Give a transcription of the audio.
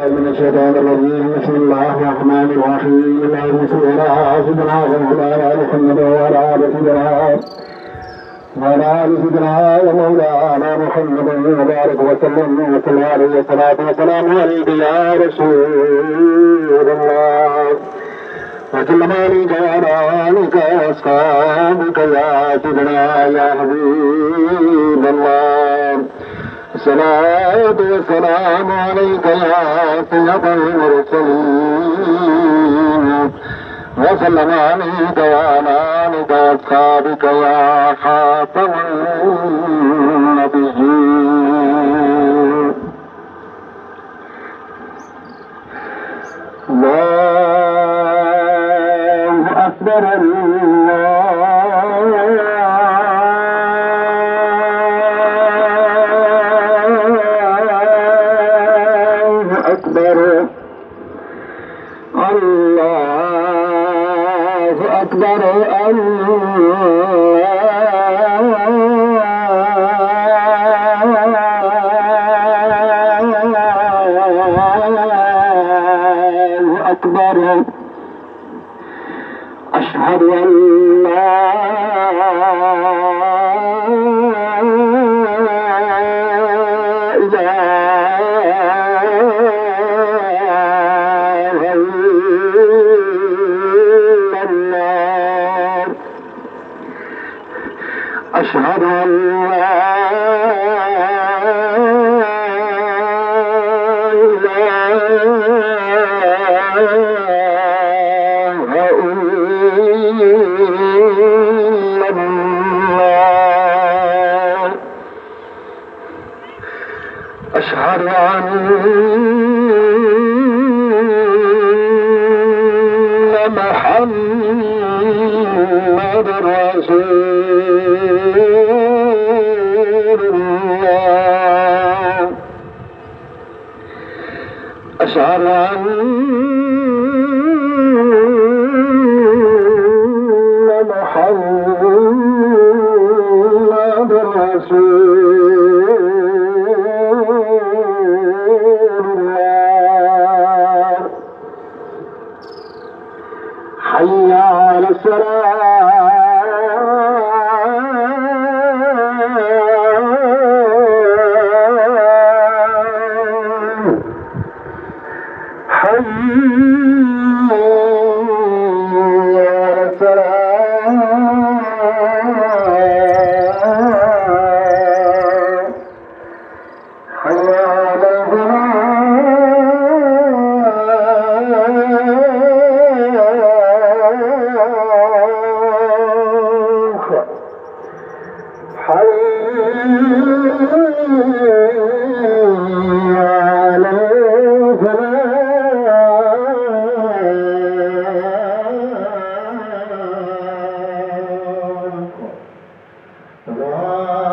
من الشيطان الرجيم. بسم الله الرحمن الرحيم. اللهم صل على سيدنا محمد وعلى آل سيدنا ومولانا محمد وبارك وسلم وصلى عليه الصلاة والسلام عليك يا رسول الله وسلم عليك وعلى آلك وأصحابك يا سيدنا يا حبيب الله. الصلاة والسلام عليك يا سيد المرسلين وسلم عليك وعلى آلك وأصحابك يا خاتم النبيين. الله أكبر أشهد أن لا إله إلا الله. أشهد أن لا أشهد أن محمد رسول الله. أشهد أن محمد رسول حي على الصلاة حي على الصلاة حي على Allah